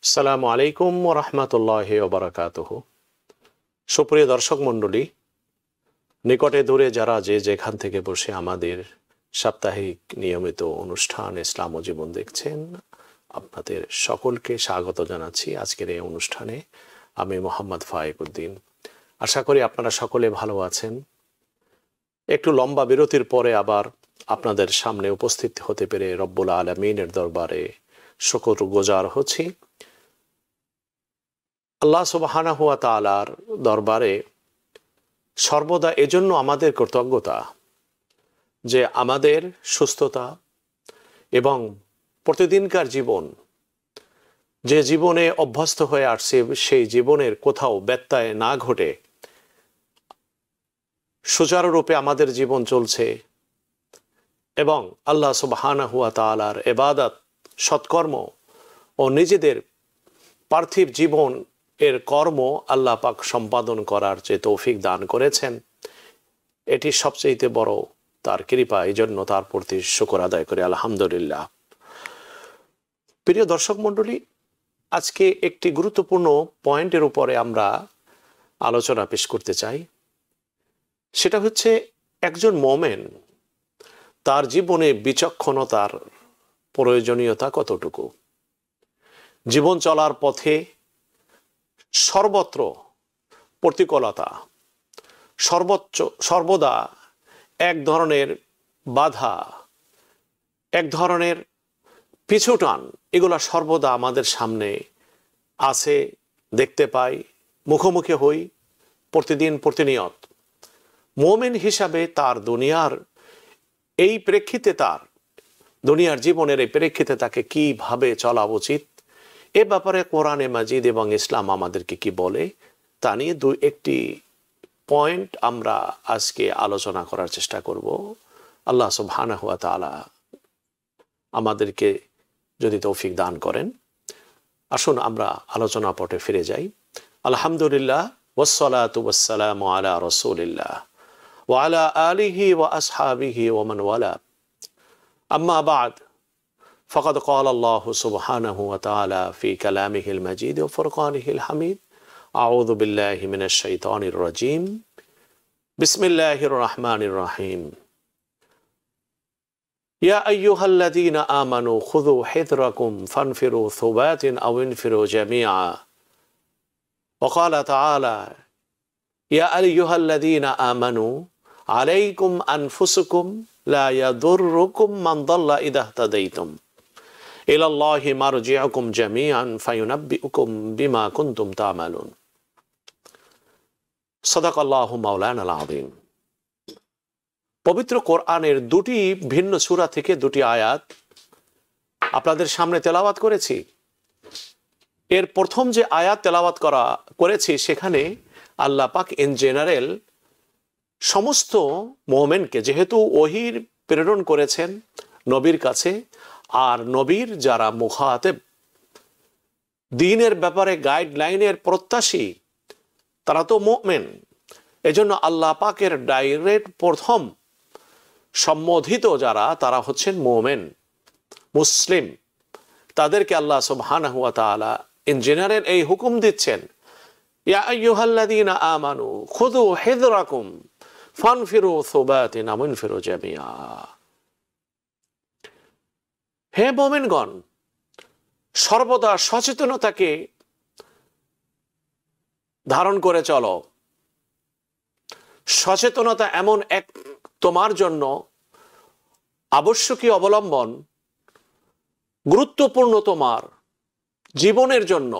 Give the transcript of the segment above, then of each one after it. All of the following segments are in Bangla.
আসসালামু আলাইকুম ওয়া রাহমাতুল্লাহি ওয়া বারাকাতুহু। সুপ্রিয় দর্শক মণ্ডলী, নিকটে দূরে যারা যে যেখান থেকে বসে আমাদের সাপ্তাহিক নিয়মিত অনুষ্ঠান ইসলাম ও জীবন দেখছেন, আপনাদের সকলকে স্বাগত জানাচ্ছি আজকের এই অনুষ্ঠানে। আমি মোহাম্মদ ফায়েকুদ্দিন। আশা করি আপনারা সকলে ভালো আছেন। একটু লম্বা বিরতির পরে আবার আপনাদের সামনে উপস্থিত হতে পেরে রব্বুল আলামিনের দরবারে শুকরগুজার হচ্ছি। আল্লাহ সুবহানাহু ওয়া তাআলার দরবারে সর্বদা এজন্য আমাদের কৃতজ্ঞতা যে আমাদের সুস্থতা এবং প্রতিদিনকার জীবন, যে জীবনে অভ্যস্ত হয়ে আসছে সেই জীবনের কোথাও ব্যত্যয় না ঘটে সুচারুরূপে আমাদের জীবন চলছে এবং আল্লাহ সুবহানাহু ওয়া তাআলার ইবাদত, সৎকর্ম ও নিজেদের পার্থিব জীবন এর কর্ম আল্লাহ পাক সম্পাদন করার যে তৌফিক দান করেছেন, এটি সবচেয়ে বড় তার কৃপা। এই জন্য তার প্রতি শুকর আদায় করে আলহামদুলিল্লাহ। প্রিয় দর্শক মণ্ডলী, আজকে একটি গুরুত্বপূর্ণ পয়েন্টের উপরে আমরা আলোচনা পেশ করতে চাই। সেটা হচ্ছে একজন মুমিন তার জীবনে বিচক্ষণতার প্রয়োজনীয়তা কতটুকু। জীবন চলার পথে সর্বত্র প্রতিকূলতা, সর্বদা এক ধরনের বাধা, এক ধরনের পিছুটান, এগুলা সর্বদা আমাদের সামনে আছে, দেখতে পাই, মুখোমুখি হই প্রতিদিন প্রতিনিয়ত। মুমিন হিসাবে তার দুনিয়ার এই প্রেক্ষিতে, তার দুনিয়ার জীবনের এই প্রেক্ষিতে তাকে কিভাবে চলা উচিত, এ ব্যাপারে কোরআনে মাজিদ এবং ইসলাম আমাদেরকে কি বলে তা নিয়ে একটি পয়েন্ট আমরা আজকে আলোচনা করার চেষ্টা করব। আল্লাহ সুবহানাহু ওয়া তাআলা আমাদেরকে যদি তৌফিক দান করেন, আসুন আমরা আলোচনা পটে ফিরে যাই। আলহামদুলিল্লাহ, ওয়াসসালাতু ওয়াসসালামু আলা রাসূলিল্লাহ ওয়া আলা আলিহি ওয়া আসহাবিহি ওয়া মান ওয়ালা। আম্মা বা'দ, فقد قال الله سبحانه وتعالى في كلامه المجيد وفرقانه الحميد: أعوذ بالله من الشيطان الرجيم، بسم الله الرحمن الرحيم، يا أيها الذين آمنوا خذوا حذركم فانفروا ثبات أو انفروا جميعا. وقال تعالى: يا أيها الذين آمنوا عليكم أنفسكم لا يضركم من ضل إذا اهتديتم ইলাল্লাহি মারজিউকুম জামিআন ফায়ুনাব্বিউকুম বিমা কুনতুম তা'মালুন। সাদাকাল্লাহু মাওলানাল আযীম। পবিত্র কোরআনের দুটি ভিন্ন সূরা থেকে দুটি আয়াত আপনাদের সামনে তেলাওয়াত করেছি। এর প্রথম যে আয়াত তেলাওয়াত করেছি সেখানে আল্লাহ পাক ইন জেনারেল সমস্ত মুমিনকে, যেহেতু ওহীর প্রেরণ করেছেন নবীর কাছে, আর নবীর যারা মুখাতেব, দ্বীনের ব্যাপারে গাইডলাইনের প্রত্যাশী, তারা তো মুমিন। এজন্য আল্লাহ পাকের ডাইরেক্ট প্রথম সম্বোধিত যারা, তারা হচ্ছেন মুমিন, মুসলিম। তাদেরকে আল্লাহ সুবহানাহু ওয়া তাআলা ইন জেনারেল এই হুকুম দিচ্ছেন, ইয়া আইয়ুহাল্লাযীনা আমানু খুযু হিযরাকুম ফানফিরু সুবাতিন আও ইনফিরু জামিআ। হে মুমিনগণ, সর্বদা সচেতনতাকে ধারণ করে চলো। সচেতনতা এমন এক তোমার জন্য আবশ্যকীয় অবলম্বন, গুরুত্বপূর্ণ তোমার জীবনের জন্য,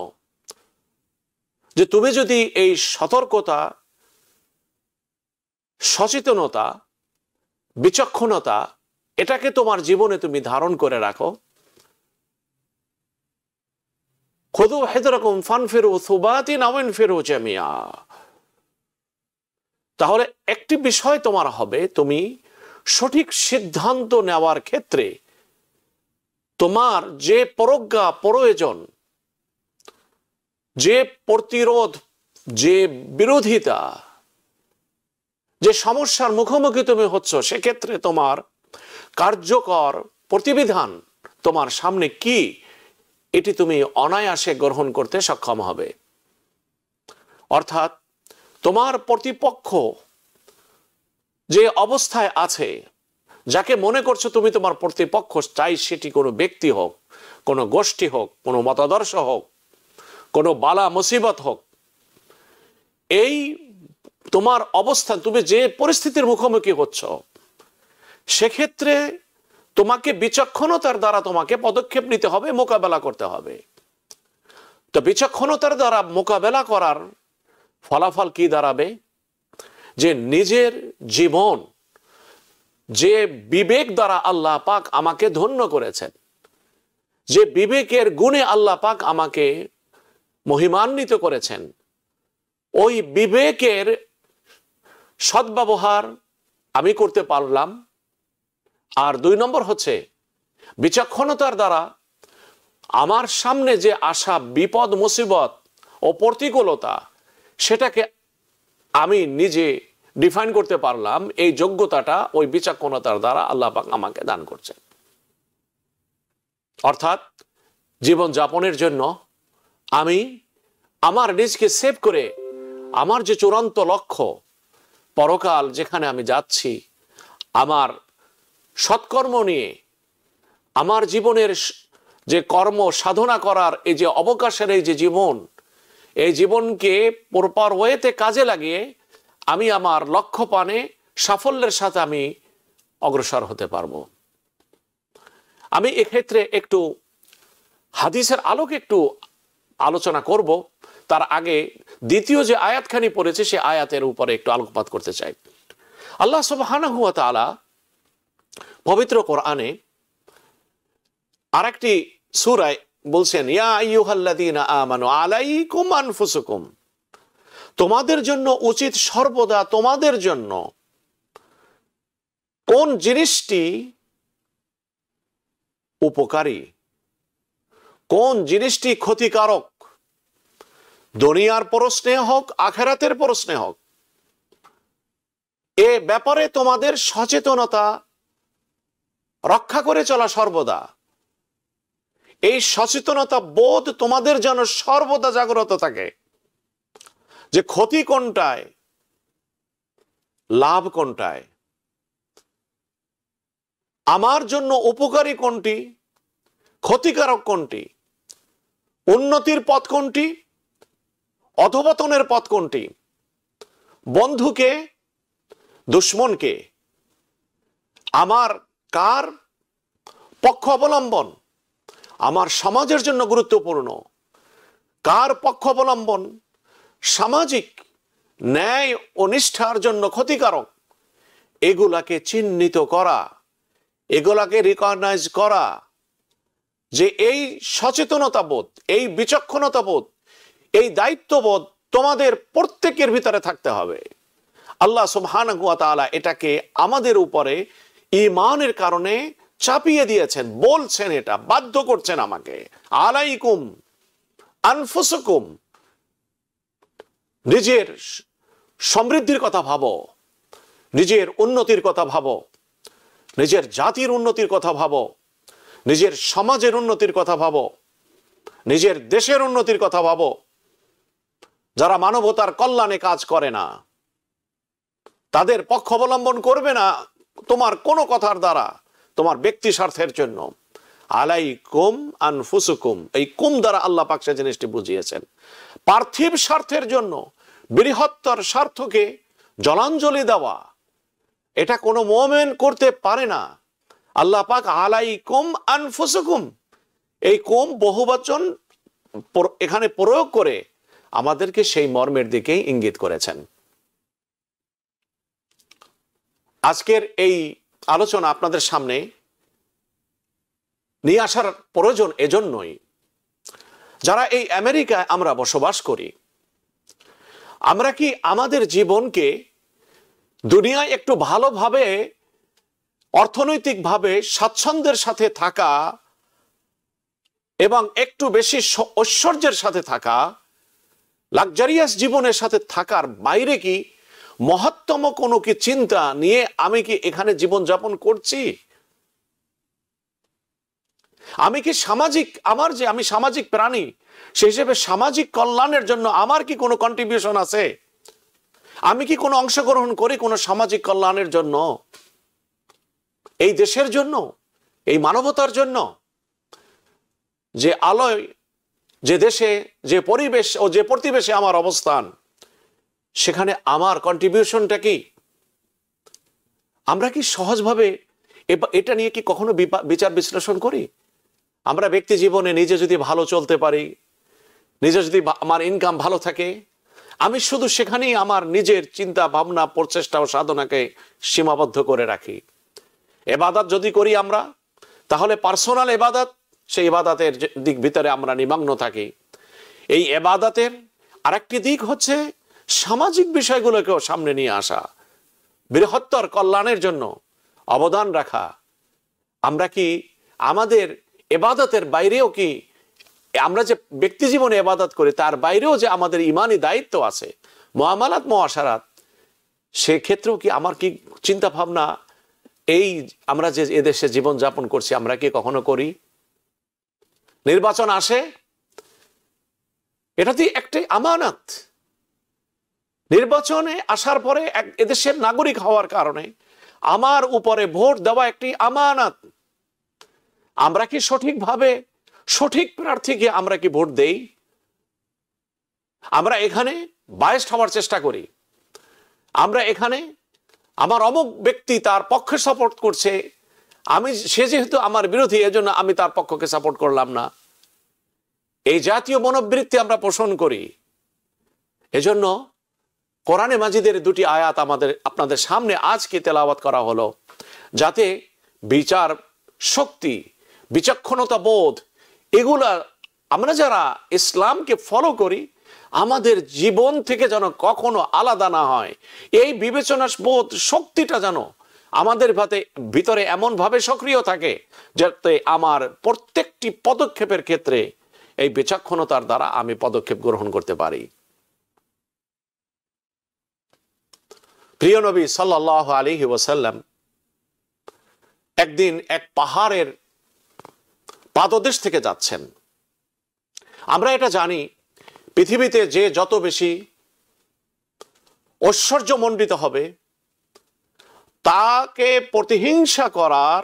যে তুমি যদি এই সতর্কতা, সচেতনতা, বিচক্ষণতা এটাকে তোমার জীবনে তুমি ধারণ করে রাখো। খুযু হিযরাকুম ফানফিরু সুবাতিন আও ইনফিরু জামিআ। তাহলে একটি বিষয় তোমার হবে, তুমি সঠিক সিদ্ধান্ত নেওয়ার ক্ষেত্রে তোমার যে প্রজ্ঞা প্রয়োজন, যে প্রতিরোধ, যে বিরোধিতা, যে সমস্যার মুখোমুখি তুমি হচ্ছ, সেক্ষেত্রে তোমার কার্যকর প্রতিবিধান তোমার সামনে কি, এটি তুমি অনায়াসে গ্রহণ করতে সক্ষম হবে। অর্থাৎ তোমার প্রতিপক্ষ যে অবস্থায় আছে, যাকে মনে করছো তুমি তোমার প্রতিপক্ষ, চাই সেটি কোনো ব্যক্তি হোক, কোনো গোষ্ঠী হোক, কোনো মতাদর্শ হোক, কোনো বালা মুসিবত হোক, এই তোমার অবস্থান, তুমি যে পরিস্থিতির মুখোমুখি হচ্ছ, সেক্ষেত্রে তোমাকে বিচক্ষণতার দ্বারা তোমাকে পদক্ষেপ নিতে হবে, মোকাবেলা করতে হবে। তো বিচক্ষণতার দ্বারা মোকাবেলা করার ফলাফল কি দাঁড়াবে? যে নিজের জীবন, যে বিবেক দ্বারা আল্লাহ পাক আমাকে ধন্য করেছেন, যে বিবেকের গুণে আল্লাহ পাক আমাকে মহিমান্বিত করেছেন, ওই বিবেকের সদ্ব্যবহার আমি করতে পারলাম। আর 2 নম্বর হচ্ছে বিচক্ষণতার দ্বারা আমার সামনে যে আসা বিপদ মুসিবত ও প্রতিকূলতা, সেটাকে আমি নিজে ডিফাইন করতে পারলাম। এই যোগ্যতাটা ওই বিচক্ষণতার দ্বারা আল্লাহ পাক আমাকে দান করছেন। অর্থাৎ জীবন যাপনের জন্য আমি আমার নিজকে সেভ করে আমার যে চূড়ান্ত লক্ষ্য, পরকাল যেখানে আমি যাচ্ছি, আমার সৎকর্ম নিয়ে আমার জীবনের যে কর্ম সাধনা করার এই যে অবকাশের এই যে জীবন, এই জীবনকে প্রপার ওয়েতে কাজে লাগিয়ে আমি আমার লক্ষ্য পানে সাফল্যের সাথে আমি অগ্রসর হতে পারবো। আমি এক্ষেত্রে একটু হাদিসের আলোকে একটু আলোচনা করব। তার আগে দ্বিতীয় যে আয়াতখানি পড়েছে সে আয়াতের উপরে একটু আলোকপাত করতে চাই। আল্লাহ সুবহানাহু ওয়া তাআলা পবিত্র কোরআনে আরেকটি সূরায় বলছেন, ইয়া আইয়ুহাল্লাযীনা আমানু আলাইকুম আনফুসুকুম, তোমাদের জন্য উচিত সর্বদা তোমাদের জন্য কোন জিনিসটি উপকারী, কোন জিনিসটি ক্ষতিকারক, দুনিয়ার প্রশ্নে হোক আখিরাতের প্রশ্নে হোক, এ ব্যাপারে তোমাদের সচেতনতা রক্ষা করে চলা সর্বদা। এই সচেতনতা বোধ তোমাদের যেন সর্বদা জাগ্রত থাকে যে ক্ষতি কোনটায়, লাভ কোনটায়, আমার জন্য উপকারী কোনটি, ক্ষতিকারক কোনটি, উন্নতির পথ কোনটি, অধঃপতনের পথ কোনটি, বন্ধুকে দুশ্মনকে, আমার কার পক্ষ অবলম্বন আমার সমাজের জন্য গুরুত্বপূর্ণ, কার পক্ষ অবলম্বন সামাজিক ন্যায় ও নিষ্ঠার জন্য ক্ষতিকারক, এগুলাকে চিহ্নিত করা, এগুলাকে রিকগনাইজ করা, যে এই সচেতনতা বোধ, এই বিচক্ষণতা বোধ, এই দায়িত্ববোধ তোমাদের প্রত্যেকের ভিতরে থাকতে হবে। আল্লাহ সুবহানাহু ওয়া তাআলা এটাকে আমাদের উপরে ঈমানের কারণে চাপিয়ে দিয়েছেন, বলছেন, এটা বাধ্য করছেন আমাকে। আলাইকুম আনফুসুকুম, নিজের সমৃদ্ধির কথা ভাবো, নিজের উন্নতির কথা ভাবো, নিজের জাতির উন্নতির কথা ভাবো, নিজের সমাজের উন্নতির কথা ভাবো, নিজের দেশের উন্নতির কথা ভাবো। যারা মানবতার কল্যাণে কাজ করে না, তাদের পক্ষ অবলম্বন করবে না তোমার কোনো কথার দ্বারা, তোমার ব্যক্তি স্বার্থের জন্য। আলাইকুম আনফুসুকুম, এই কুম দ্বারা আল্লাহ পাক সে জিনিসটি বুঝিয়েছেন। পার্থিব স্বার্থের জন্য বৃহত্তর স্বার্থকে জলাঞ্জলি দেওয়া, এটা কোনো মুমিন করতে পারে না। আল্লাহ পাক আলাইকুম আনফুসুকুম, এই কুম বহুবচন এখানে প্রয়োগ করে আমাদেরকে সেই মর্মের দিকেই ইঙ্গিত করেছেন। আজকের এই আলোচনা আপনাদের সামনে নিয়ে আসার প্রয়োজন এজন্যই, যারা এই আমেরিকায় আমরা বসবাস করি, আমরা কি আমাদের জীবনকে দুনিয়ায় একটু ভালোভাবে অর্থনৈতিকভাবে স্বাচ্ছন্দ্যের সাথে থাকা এবং একটু বেশি ঐশ্বর্যের সাথে থাকা, লাক্সারিয়াস জীবনের সাথে থাকার বাইরে কি মহত্তম কোনো কি চিন্তা নিয়ে আমি কি এখানে জীবন যাপন করছি? আমি কি সামাজিক, আমি সামাজিক প্রাণী, সেই হিসেবে সামাজিক কল্যাণের জন্য আমার কি কোনো কন্ট্রিবিউশন আছে? আমি কি কোনো অংশগ্রহণ করি কোনো সামাজিক কল্যাণের জন্য, এই দেশের জন্য, এই মানবতার জন্য? যে আলোয়, যে দেশে, যে পরিবেশ ও যে প্রতিবেশে আমার অবস্থান, সেখানে আমার কন্ট্রিবিউশনটা কি? আমরা কি সহজভাবে এটা নিয়ে কি কখনো বিচার বিশ্লেষণ করি? আমরা ব্যক্তি জীবনে নিজে যদি ভালো চলতে পারি, নিজে যদি আমার ইনকাম ভালো থাকে, আমি শুধু সেখানেই আমার নিজের চিন্তা ভাবনা, প্রচেষ্টা ও সাধনাকে সীমাবদ্ধ করে রাখি। এবাদত যদি করি আমরা, তাহলে পার্সোনাল এবাদত, সেই এবাদতের দিক ভিতরে আমরা নিমগ্ন থাকি। এই এবাদতের আরেকটি দিক হচ্ছে সামাজিক বিষয়গুলোকেও সামনে নিয়ে আসা, বৃহত্তর কল্যাণের জন্য অবদান রাখা। আমরা কি আমাদের এবাদতের বাইরেও কি, আমরা যে ব্যক্তি জীবনে এবাদত করি তার বাইরেও যে আমাদের ইমানি দায়িত্ব আছে, মুআমালাত মুআশারাত, সেক্ষেত্রেও কি আমার কি চিন্তা ভাবনা, এই আমরা যে এদেশে জীবন যাপন করছি আমরা কি কখনো করি? নির্বাচন আসে, এটা তো একটি আমানত। নির্বাচনে আসার পরে এদেশের নাগরিক হওয়ার কারণে আমার উপরে ভোট দেওয়া একটি আমানত। আমরা কি সঠিকভাবে সঠিক প্রার্থীকে আমরা কি ভোট দেই? আমরা এখানে বায়াসড হওয়ার চেষ্টা করি। আমরা এখানে আমার অমুক ব্যক্তি তার পক্ষে সাপোর্ট করছে, সে যেহেতু আমার বিরোধী, এজন্য আমি তার পক্ষকে সাপোর্ট করলাম না। এই জাতীয় মনোবৃত্তি আমরা পোষণ করি। এজন্য কোরআনে মাজিদের দুটি আয়াত আপনাদের সামনে আজকে তেলাওয়াত করা হলো, যাতে বিচার শক্তি, বিচক্ষণতা বোধ, এগুলা আমরা যারা ইসলামকে ফলো করি আমাদের জীবন থেকে যেন কখনো আলাদা না হয়। এই বিবেচনা বোধ শক্তিটা যেন আমাদের ভিতরে এমন ভাবে সক্রিয় থাকে যাতে আমার প্রত্যেকটি পদক্ষেপের ক্ষেত্রে এই বিচক্ষণতার দ্বারা আমি পদক্ষেপ গ্রহণ করতে পারি। প্রিয় নবী সাল্লাল্লাহু আলাইহি ওয়াসাল্লাম একদিন এক পাহাড়ের পাদদেশ থেকে যাচ্ছেন। আমরা এটা জানি, পৃথিবীতে যে যত বেশি ঐশ্বর্যমণ্ডিত হবে তাকে প্রতিহিংসা করার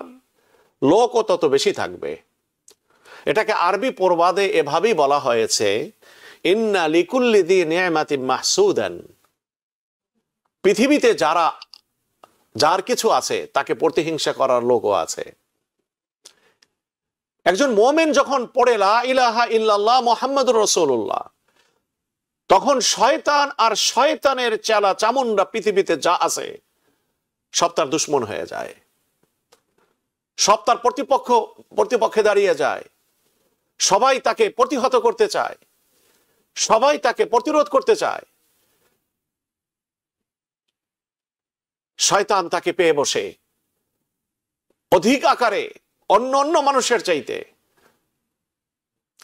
লোকও তত বেশি থাকবে। এটাকে আরবি প্রবাদে এভাবেই বলা হয়েছে, ইন্না লিকুল্লি দি নিয়ামাতিন মাহসুদান। পৃথিবীতে যার কিছু আছে তাকে প্রতিহিংসা করার লোকও আছে। একজন মুমিন যখন পড়ে লা ইলাহা ইল্লাল্লাহ মুহাম্মাদুর রাসূলুল্লাহ, তখন শয়তান আর শয়তানের চেলা চামুন্ডা পৃথিবীতে যা আছে সব তার দুশ্মন হয়ে যায়, সব তার প্রতিপক্ষে দাঁড়িয়ে যায়। সবাই তাকে প্রতিহত করতে চায়, সবাই তাকে প্রতিরোধ করতে চায়। শয়তান তাকে পেয়ে বসে অধিক আকারে অন্য মানুষের চাইতে।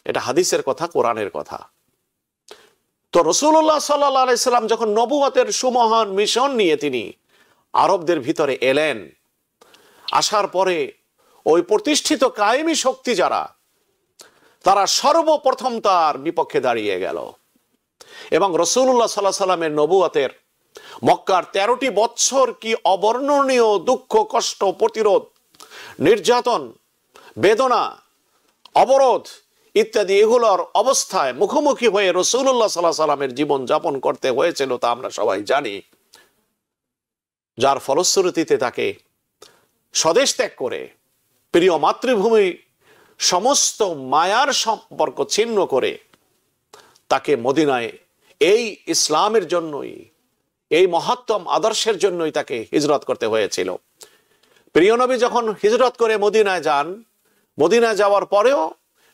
এটা হাদিসের কথা, কোরআনের কথা। তো রাসূলুল্লাহ সাল্লাল্লাহু আলাইহি সাল্লাম যখন নবুয়তের সুমহান মিশন নিয়ে তিনি আরবদের ভিতরে এলেন, আসার পরে ওই প্রতিষ্ঠিত কায়েমি শক্তি যারা, তারা সর্বপ্রথম তার বিপক্ষে দাঁড়িয়ে গেল এবং রাসূলুল্লাহ সাল্লাল্লাহু আলাইহি সাল্লামের নবুয়তের মক্কার 13টি বছর কি অবর্ণনীয় দুঃখ, কষ্ট, প্রতিরোধ, নির্যাতন, বেদনা, অবরোধ ইত্যাদি এগুলোর অবস্থায় মুখোমুখি হয়ে রাসূলুল্লাহ সাল্লাল্লাহু আলাইহি সাল্লামের জীবন যাপন করতে হয়েছিল তা আমরা সবাই জানি। যার ফলশ্রুতিতে তাকে স্বদেশ ত্যাগ করে প্রিয় মাতৃভূমি সমস্ত মায়ার সম্পর্ক ছিন্ন করে তাকে মদিনায় এই ইসলামের জন্যই, এই মহত্তম আদর্শের জন্যই তাকে হিজরত করতে হয়েছিল। প্রিয় নবী যখন হিজরত করে মদিনায় যান, মদিনায় যাওয়ার পরেও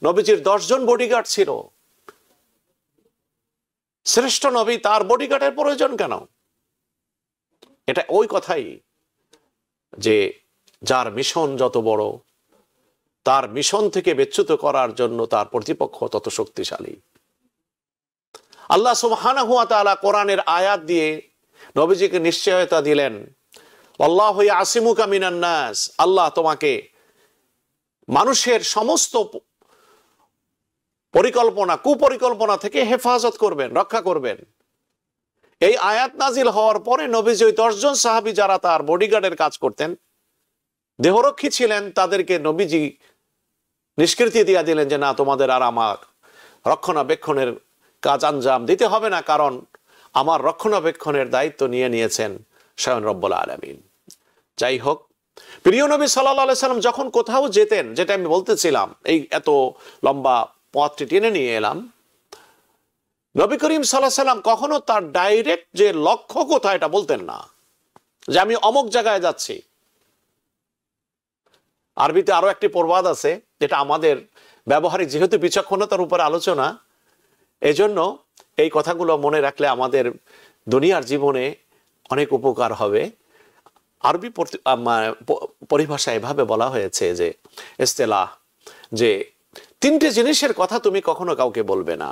নবীজির 10 জন বডিগার্ড ছিল। শ্রেষ্ঠ নবী, তার বডিগার্ডের প্রয়োজন কেন? এটা ওই কথাই যে যার মিশন যত বড়, তার মিশন থেকে বিচ্যুত করার জন্য তার প্রতিপক্ষ তত শক্তিশালী। আল্লাহ সুবহানাহু ওয়া তাআলা কোরআনের আয়াত দিয়ে নবীজিকে নিশ্চয়তা দিলেন, আল্লাহু ইয়াসিমুকা মিনান নাস, আল্লাহ তোমাকে মানুষের সমস্ত পরিকল্পনা কুপরিকল্পনা থেকে হেফাজত করবেন, রক্ষা করবেন। এই আয়াত নাজিল হওয়ার পরে নবীজি ওই 10 জন সাহাবী যারা তার বডিগার্ডের কাজ করতেন, দেহরক্ষী ছিলেন, তাদেরকে নবীজি নিষ্কৃতি দিয়ে দিলেন যে না, তোমাদের আর আমার রক্ষণাবেক্ষণের কাজ আঞ্জাম দিতে হবে না, কারণ আমার রক্ষণাবেক্ষণের দায়িত্ব নিয়ে নিয়েছেন স্বয়ং রব্বুল আলামিন। যাই হোক, প্রিয় নবী সাল্লাল্লাহু আলাইহি সাল্লাম যখন কোথাও যেতেন, যেটা আমি বলতেছিলাম, এই এত লম্বা পথটি টেনে নিয়ে এলাম, নবী করিম সাল্লাল্লাহু আলাইহি সাল্লাম কখনো তার ডাইরেক্ট যে লক্ষ্য কোথায় এটা বলতেন না, যে আমি অমুক জায়গায় যাচ্ছি। আরবিতে আরো একটি প্রবাদ আছে, যেটা আমাদের ব্যবহারিক যেহেতু বিচক্ষণতার উপর আলোচনা, এজন্য এই কথাগুলো মনে রাখলে আমাদের দুনিয়ার জীবনে অনেক উপকার হবে। আরবি পরিভাষা এভাবে বলা হয়েছে যে ইস্তেলাহ, যে 3টে জিনিসের কথা তুমি কখনো কাউকে বলবে না।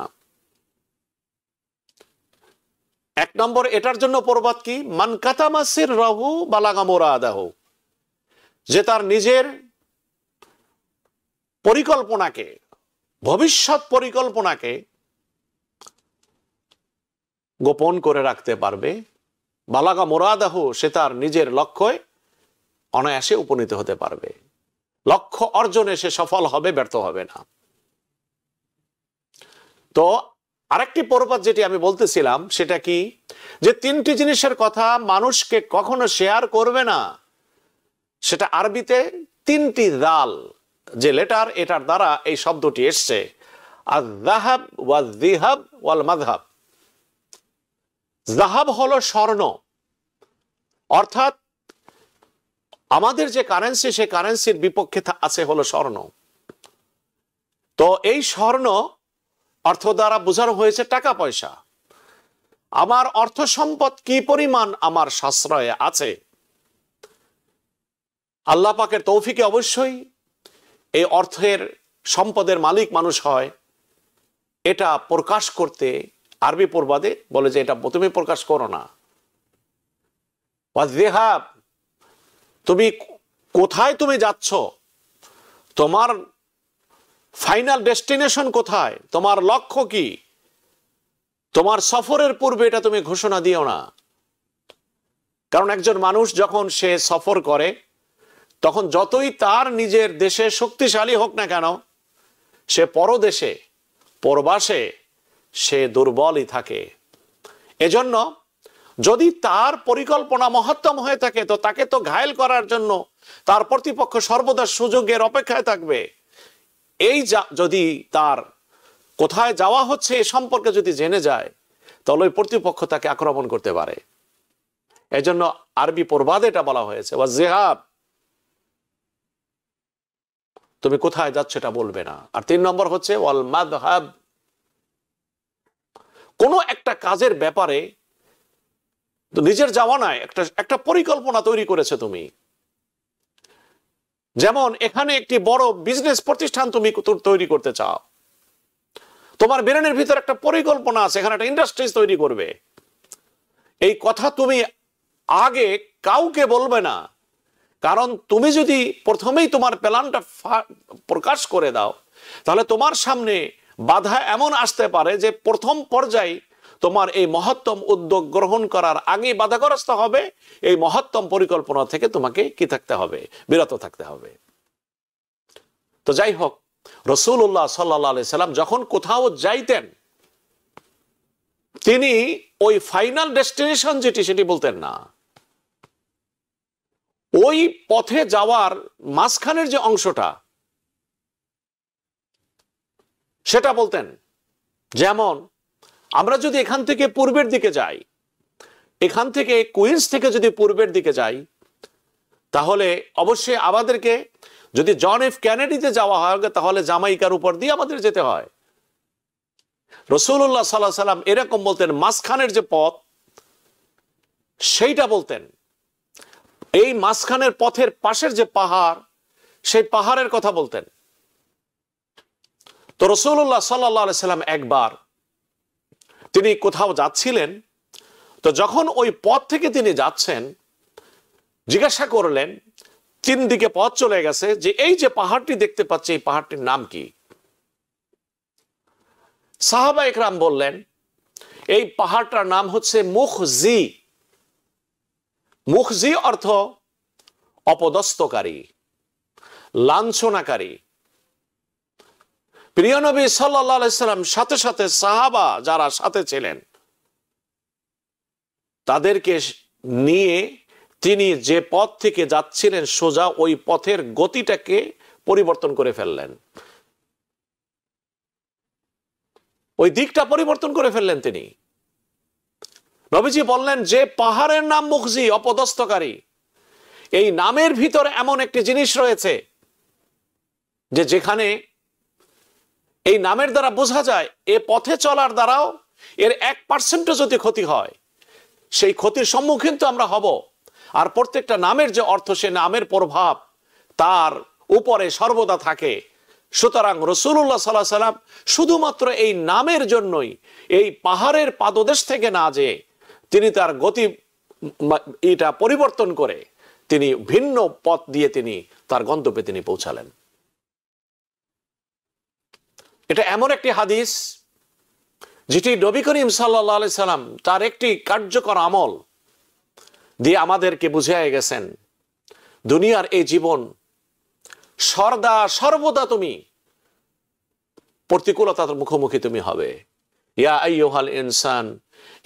1 নম্বর, এটার জন্য প্রবাদ কি, মান কাতামা সিররাহু বালাগা মুরাদাহু, যে তার নিজের পরিকল্পনাকে, ভবিষ্যৎ পরিকল্পনাকে গোপন করে রাখতে পারবে, বালাগা মুরাদাহু, সে তার নিজের লক্ষ্যে অনায়াসে উপনীত হতে পারবে, লক্ষ্য অর্জনে সে সফল হবে, ব্যর্থ হবে না। তো আরেকটি প্রবাদ যেটি আমি বলতেছিলাম সেটা কি, যে 3টি জিনিসের কথা মানুষকে কখনো শেয়ার করবে না। সেটা আরবিতে 3টি দাল যে লেটার, এটার দ্বারা এই শব্দটি এসছে, আয-যাহাব ওয়ায-যিহাব ওয়াল-মাযহাব। যাহাব হলো স্বর্ণ, অর্থাৎ আমাদের যে কারেন্সি, সে কারেন্সির বিপক্ষে আছে হলো স্বর্ণ। তো এই স্বর্ণ অর্থ দ্বারা বোঝানো হয়েছে টাকা পয়সা। আমার অর্থ সম্পদ কি পরিমাণ আমার সাশ্রয়ে আছে, আল্লাহ পাকের তৌফিকে অবশ্যই এই অর্থের সম্পদের মালিক মানুষ হয়। এটা প্রকাশ করতে আরবি প্রবাদে বলে যে এটা তুমি প্রকাশ করো না। ওয়াযহাব, তুমি কোথায় তুমি যাচ্ছ, তোমার ফাইনাল ডেস্টিনেশন কোথায়, তোমার লক্ষ্য কি, তোমার সফরের পূর্বে এটা তুমি ঘোষণা দিও না। কারণ একজন মানুষ যখন সে সফর করে, তখন যতই তার নিজের দেশে শক্তিশালী হোক না কেন, সে পরদেশে পরবাসে সে দুর্বলই থাকে। এজন্য যদি তার পরিকল্পনা মহত্তম হয়ে থাকে, তো তাকে তো ঘায়েল করার জন্য তার প্রতিপক্ষ সর্বদা সুযোগের অপেক্ষায় থাকবে। এই যদি তার কোথায় যাওয়া হচ্ছে এ সম্পর্কে যদি জেনে যায়, তাহলে ওই প্রতিপক্ষ তাকে আক্রমণ করতে পারে। এজন্য আরবি প্রবাদে এটা বলা হয়েছে, ওয়াযহাব, তুমি কোথায় যাচ্ছ এটা বলবে না। আর 3 নম্বর হচ্ছে ওয়াল মাযহাব, কোনো একটা কাজের ব্যাপারে নিজের যাওয়া নয়, একটা পরিকল্পনা তৈরি করেছে তুমি। যেমন এখানে একটি বড় বিজনেস প্রতিষ্ঠান তুমি তৈরি করতে চাও, তোমার ব্রেনের ভিতর একটা পরিকল্পনা আছে, এখানে একটা ইন্ডাস্ট্রিজ তৈরি করবে। এই কথা তুমি আগে কাউকে বলবে না, কারণ তুমি যদি প্রথমেই তোমার প্ল্যানটা প্রকাশ করে দাও, তাহলে তোমার সামনে বাধা এমন আসতে পারে যে প্রথম পর্যায়ে তোমার এই মহত্তম উদ্যোগ গ্রহণ করার আগে বাধাগ্রস্ত হবে। এই মহত্তম পরিকল্পনা থেকে তোমাকে কি থাকতে হবে, বিরত থাকতে হবে। তো যাই হোক, রাসূলুল্লাহ সাল্লাল্লাহু আলাইহি সাল্লাম যখন কোথাও যাইতেন, তিনি ওই ফাইনাল ডেস্টিনেশন যেটি সেটি বলতেন না, ওই পথে যাওয়ার মাঝখানের যে অংশটা সেটা বলতেন। যেমন আমরা যদি এখান থেকে পূর্বের দিকে যাই, এখান থেকে কুইন্স থেকে যদি পূর্বের দিকে যাই, তাহলে অবশ্যই আমাদেরকে যদি জন এফ কেনেডিতে যাওয়া হয়, তাহলে জামাইকার উপর দিয়ে আমাদের যেতে হয়। রাসূলুল্লাহ সাল্লাল্লাহু আলাইহি সাল্লাম এরকম বলতেন, মাঝখানের যে পথ সেইটা বলতেন। এই মাঝখানের পথের পাশের যে পাহাড়, সেই পাহাড়ের কথা বলতেন। তো রাসূলুল্লাহ সাল্লাল্লাহু আলাইহি সাল্লাম একবার তিনি কোথাও যাচ্ছিলেন, তো যখন ওই পথ থেকে তিনি যাচ্ছেন, জিজ্ঞাসা করলেন তিন দিকে পথ চলে গেছে যে এই যে পাহাড়টি দেখতে পাচ্ছে এই পাহাড়টির নাম কি? সাহাবা ইকরাম বললেন এই পাহাড়টার নাম হচ্ছে মুখজি। মুখজি অর্থ অপদস্থকারী, লাঞ্ছনাকারী। প্রিয় নবী সাল্লাল্লাহু আলাইহি সাল্লাম সাথে সাথে সাহাবা যারা সাথে ছিলেন তাদেরকে নিয়ে তিনি যে পথ থেকে যাচ্ছিলেন সোজা ওই পথের গতিটাকে পরিবর্তন করে ফেললেন, ওই দিকটা পরিবর্তন করে ফেললেন তিনি। নবীজি বললেন যে পাহাড়ের নাম মুখজি, অপদস্থকারী, এই নামের ভিতরে এমন একটি জিনিস রয়েছে যে যেখানে এই নামের দ্বারা বোঝা যায় এ পথে চলার দ্বারাও এর 1% যদি ক্ষতি হয় সেই ক্ষতির সম্মুখীন তো আমরা হব। আর প্রত্যেকটা নামের যে অর্থ সে নামের প্রভাব তার উপরে সর্বদা থাকে। সুতরাং রাসূলুল্লাহ সাল্লাল্লাহু আলাইহি সাল্লাম শুধুমাত্র এই নামের জন্যই এই পাহাড়ের পাদদেশ থেকে না যে তিনি তার গতি এটা পরিবর্তন করে তিনি ভিন্ন পথ দিয়ে তিনি তার গন্তব্যে তিনি পৌঁছালেন। এটা এমন একটি হাদিস যেটি নবী করিম সাল্লাল্লাহু আলাইহি সাল্লাম তার একটি কার্যকর আমল দিয়ে আমাদেরকে বুঝিয়ে গেছেন দুনিয়ার এই জীবন সর্বদা তুমি প্রতিকূলতার মুখোমুখি তুমি হবে। ইয়া আইয়ুহাল ইনসান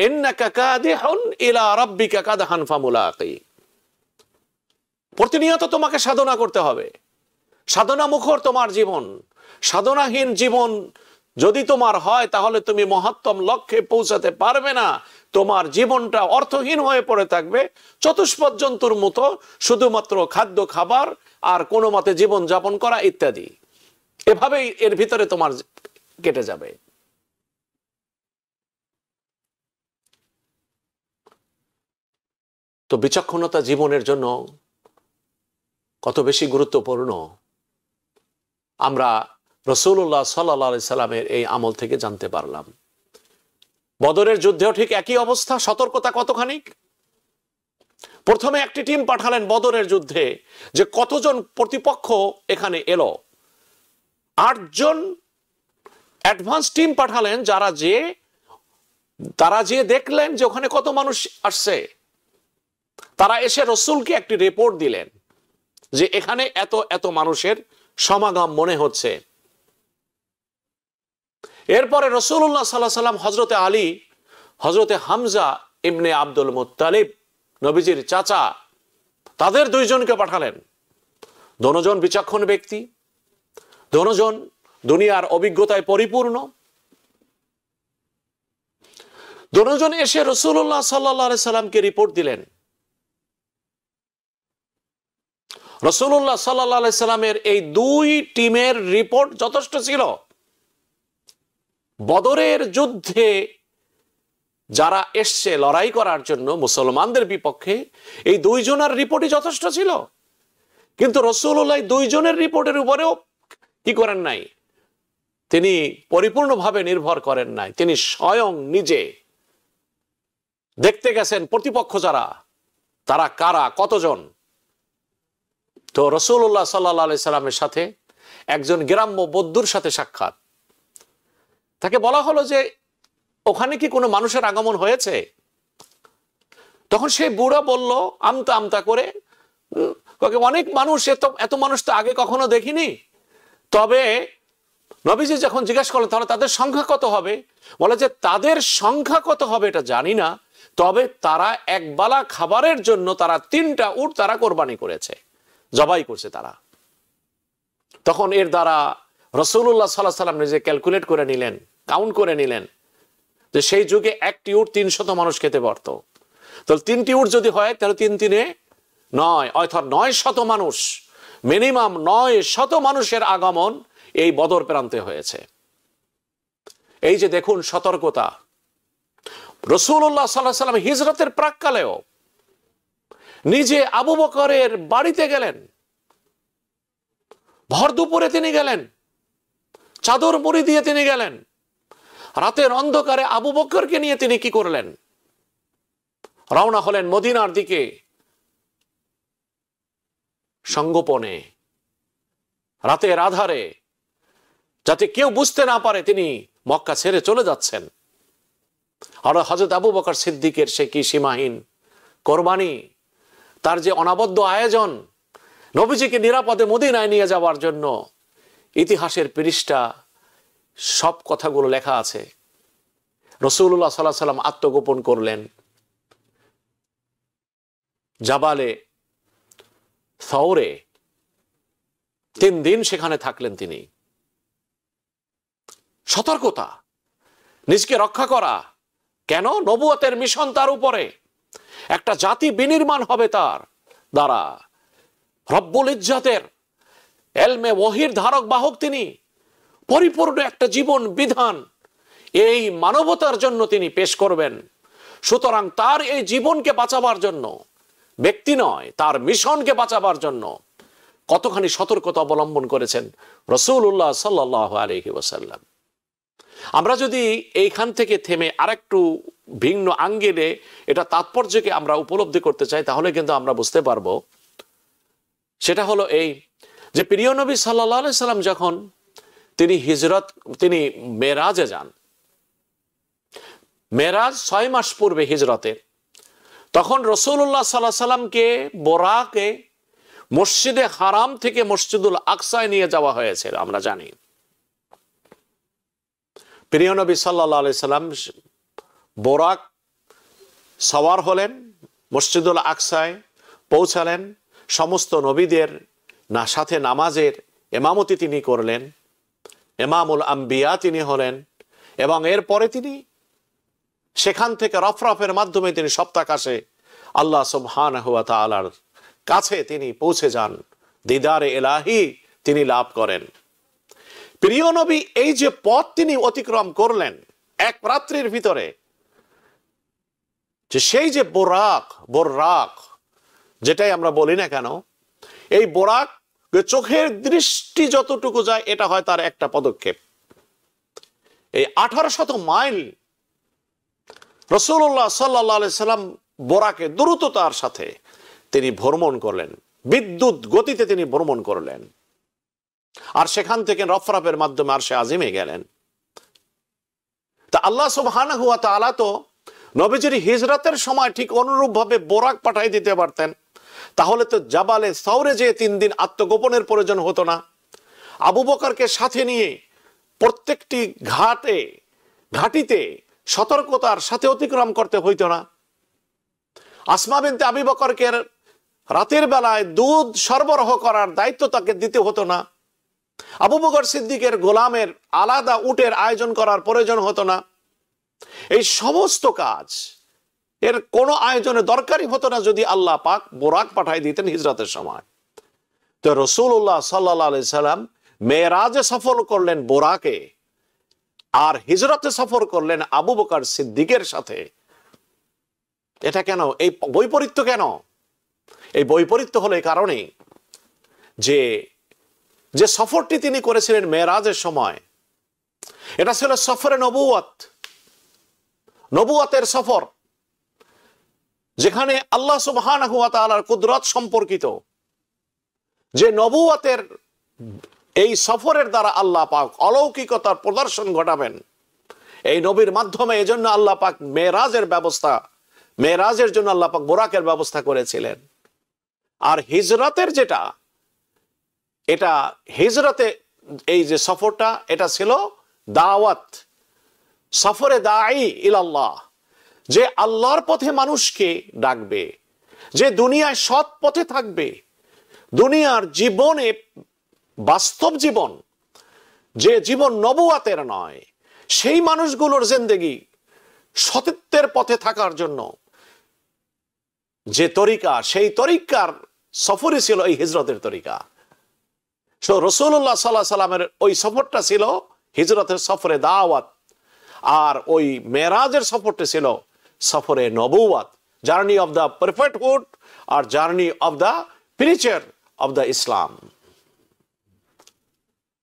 ইন্নাকা কাদিহুন ইলা রাব্বিকা কাদহান ফামুলাকি। প্রতিনিয়ত তোমাকে সাধনা করতে হবে, সাধনা মুখর তোমার জীবন। সাধনাহীন জীবন যদি তোমার হয় তাহলে তুমি মহত্তম লক্ষ্যে পৌঁছাতে পারবে না। তোমার জীবনটা অর্থহীন হয়ে পড়ে থাকবে, চতুষ্পদ জন্তুর মতো শুধুমাত্র খাদ্য খাবার আর কোনো মতে জীবন যাপন করা ইত্যাদি, এভাবেই এর ভিতরে তোমার কেটে যাবে। তো বিচক্ষণতা জীবনের জন্য কত বেশি গুরুত্বপূর্ণ আমরা রাসূলুল্লাহ সাল্লাল্লাহু আলাইহি সাল্লামের এই আমল থেকে জানতে পারলাম। বদরের যুদ্ধেও ঠিক একই অবস্থা, সতর্কতা কতখানি। প্রথমে একটি টিম পাঠালেন বদরের যুদ্ধে, যে কতজন প্রতিপক্ষ এখানে এলো। 8 জন অ্যাডভান্স টিম পাঠালেন তারা যে দেখলেন যে ওখানে কত মানুষ আসছে। তারা এসে রাসূলকে একটি রিপোর্ট দিলেন যে এখানে এত এত মানুষের সমাগম মনে হচ্ছে। এরপরে রাসূলুল্লাহ সাল্লাল্লাহু আলাইহি সাল্লাম হযরতে আলী, হযরতে হামজা ইবনে আব্দুল মুত্তালিব, নবীজির চাচা, তাদের 2 জনকে পাঠালেন। দুজন বিচক্ষণ ব্যক্তি, দুজন দুনিয়ার অভিজ্ঞতায় পরিপূর্ণ। দুজন এসে রাসূলুল্লাহ সাল্লাল্লাহু আলাইহি সাল্লামকে রিপোর্ট দিলেন। রাসূলুল্লাহ সাল্লাল্লাহু আলাইহি সাল্লামের এই 2 টিমের রিপোর্ট যথেষ্ট ছিল। বদরের যুদ্ধে যারা এসছে লড়াই করার জন্য মুসলমানদের বিপক্ষে, এই 2 জনের রিপোর্টই যথেষ্ট ছিল। কিন্তু রাসূলুল্লাহ 2 জনের রিপোর্টের উপরেও কি করেন নাই, তিনি পরিপূর্ণভাবে নির্ভর করেন নাই। তিনি স্বয়ং নিজে দেখতে গেছেন প্রতিপক্ষ যারা, তারা কারা, কতজন। তো রাসূলুল্লাহ সাল্লাল্লাহু আলাইহি সাল্লামের সাথে একজন গ্রাম্য বদ্দুর সাথে সাক্ষাৎ। তাকে বলা হলো যে ওখানে কি কোনো মানুষের আগমন হয়েছে? তখন সেই বুড়া বলল আমতা আমতা করে, অনেক মানুষ, এত মানুষ তো আগে কখনো দেখিনি। তবে নবীজি যখন জিজ্ঞাসা করলেন তাহলে তাদের সংখ্যা কত হবে, বলে যে তাদের সংখ্যা কত হবে এটা জানি না, তবে তারা একবেলা খাবারের জন্য তারা 3টা উট তারা কোরবানি করেছে, জবাই করছে তারা। তখন এর দ্বারা রাসূলুল্লাহ সাল্লাল্লাহু আলাইহি সাল্লাম নিজে ক্যালকুলেট করে নিলেন, কাউন্ট করে নিলেন যে সেই যুগে একটি উট 300 মানুষ খেতে পারত। তাহলে 3টি উট যদি হয় তাহলে 3 3 9, অর্থাৎ 900 মানুষ, মিনিমাম 900 মানুষের আগমন এই বদর প্রান্তে হয়েছে। এই যে দেখুন সতর্কতা। রাসূলুল্লাহ সাল্লাল্লাহু আলাইহি সাল্লাম হিজরতের প্রাক্কালেও নিজে আবু বকরের বাড়িতে গেলেন, ভর দুপুরে তিনি গেলেন, চাদর মুড়ি দিয়ে তিনি গেলেন। রাতের অন্ধকারে আবু বকরকে নিয়ে তিনি কি করলেন, রওনা হলেন মদিনার দিকে। সঙ্গোপনে, রাতের আধারে, যাতে কেউ বুঝতে না পারে তিনি মক্কা ছেড়ে চলে যাচ্ছেন। আর হযরত আবু বকর সিদ্দিকের সে কি সীমাহীন কোরবানি, তার যে অনাবদ্য আয়োজন নবীজিকে নিরাপদে মদিনায় নিয়ে যাওয়ার জন্য, ইতিহাসের পৃষ্ঠা সব কথাগুলো লেখা আছে। রাসূলুল্লাহ সাল্লাল্লাহু আলাইহি সাল্লাম আত্মগোপন করলেন জাবালে সওরে, 3 দিন সেখানে থাকলেন তিনি। সতর্কতা, নিজকে রক্ষা করা। কেন? নবুয়তের মিশন তার উপরে, একটা জাতি বিনির্মাণ হবে তার দ্বারা। রব্বুল ইজ্জতের এলমে ওহীর ধারক বাহক তিনি, পরিপূর্ণ একটা জীবন বিধান এই মানবতার জন্য তিনি পেশ করবেন। সুতরাং তার এই জীবনকে বাঁচাবার জন্য, ব্যক্তি নয় তার মিশনকে বাঁচাবার জন্য কতখানি সতর্কতা অবলম্বন করেছেন রাসূলুল্লাহ সাল্লাল্লাহু আলাইহি ওয়াসাল্লাম। আমরা যদি এইখান থেকে থেমে আরেকটু ভিন্ন আঙ্গিলে এটা তাৎপর্যকে আমরা উপলব্ধি করতে চাই, তাহলে কিন্তু আমরা বুঝতে পারবো। সেটা হলো এই যে প্রিয় নবী সাল্লাল্লাহু আলাইহি সাল্লাম যখন তিনি মেরাজে যান, মেরাজ 6 মাস পূর্বে হিজরতের, তখন রাসূলুল্লাহ সাল্লাল্লাহু আলাইহি সাল্লামকে বোরাকে মসজিদে হারাম থেকে মসজিদুল আকসায় নিয়ে যাওয়া হয়েছে আমরা জানি। প্রিয় নবী সাল্লাল্লাহু আলাইহি সাল্লাম বোরাক সওয়ার হলেন, মসজিদুল আকসায় পৌঁছালেন। সমস্ত নবীদের সাথে নামাজের ইমামতি তিনি করলেন, ইমামুল আম্বিয়া তিনি হলেন। এবং এরপরে তিনি সেখান থেকে রফরফের মাধ্যমে তিনি সপ্তাকাশে আল্লাহ সুবহানাহু ওয়া তাআলার কাছে তিনি পৌঁছে যান, দিদারে ইলাহি তিনি লাভ করেন। প্রিয় নবী এই যে পথ তিনি অতিক্রম করলেন এক রাত্রির ভিতরে, যে সেই যে বোরাক যেটাই আমরা বলি না কেন, এই বোরাক চোখের দৃষ্টি যতটুকু যায় এটা হয় তার একটা পদক্ষেপ। এই 1800 মাইল রাসূলুল্লাহ সাল্লাল্লাহু আলাইহি সাল্লাম বোরাকে দ্রুততার সাথে তিনি ভ্রমণ করলেন, বিদ্যুৎ গতিতে তিনি ভ্রমণ করলেন। আর সেখান থেকে রফরফের মাধ্যমে আরশে আজিমে গেলেন। তা আল্লাহ সুবহানাহু ওয়া তাআলা তো নবীজির হিজরতের সময় ঠিক অনুরূপভাবে বোরাক পাঠিয়ে দিতে পারতেন, তাহলে তো জাবালে সওরে যে 3 দিন আত্মগোপনের প্রয়োজন হতো না। আবু বকরকে সাথে নিয়ে প্রত্যেকটি ঘাটিতে সতর্কতার সাথে অতিক্রম করতে হইতো না। আসমা বিনতে আবি বকরকে রাতের বেলায় দুধ সরবরাহ করার দায়িত্ব তাকে দিতে হতো না। আবু বকর সিদ্দিকের গোলামের আলাদা উটের আয়োজন করার প্রয়োজন হতো না। এই সমস্ত কাজ এর কোনো আয়োজনে দরকারই হতো না যদি আল্লাহ পাক বোরাক পাঠাই দিতেন হিজরতের সময়। তো রাসূলুল্লাহ সাল্লাল্লাহু আলাইহি সাল্লাম মেরাজে সফর করলেন বোরাকে, আর হিজরতে সফর করলেন আবু বকর সিদ্দিকের সাথে। এটা কেন? এই বৈপরীত্য কেন? এই বৈপরীত্য হলো এই কারণে যে সফরটি তিনি করেছিলেন মেরাজের সময়, এটা ছিল সফরে নবুয়তের সফর, যেখানে আল্লাহ সুবহানাহু ওয়া তাআলার কুদরত সম্পর্কিত। যে নবুয়তের এই সফরের দ্বারা আল্লাহ পাক অলৌকিকতার প্রদর্শন ঘটাবেন এই নবীর মাধ্যমে। এজন্য আল্লাহ পাক মেরাজের জন্য আল্লাহ পাক বোরাকের ব্যবস্থা করেছিলেন। আর হিজরতের হিজরতে এই যে সফরটা, এটা ছিল দাওয়াত, সফরে দাঈ ইলাল্লাহ, যে আল্লাহর পথে মানুষকে ডাকবে, যে দুনিয়ায় সৎ পথে থাকবে, দুনিয়ার জীবনে বাস্তব জীবন, যে জীবন নবুয়াতের নয়, সেই মানুষগুলোর জিন্দেগি সত্যের পথে থাকার জন্য যে তরিকা, সেই তরিকার সফরই ছিল এই হিজরতের তরিকা। রাসূলুল্লাহ সাল্লাল্লাহু আলাইহি সাল্লামের ওই সফরটা ছিল হিজরতের সফরে দাওয়াত, আর ওই মেরাজের সফরটি ছিল সফরে নবুয়াত, জার্নি অফ দ্য পারফেক্টহুড আর journey of the preacher of the Islam.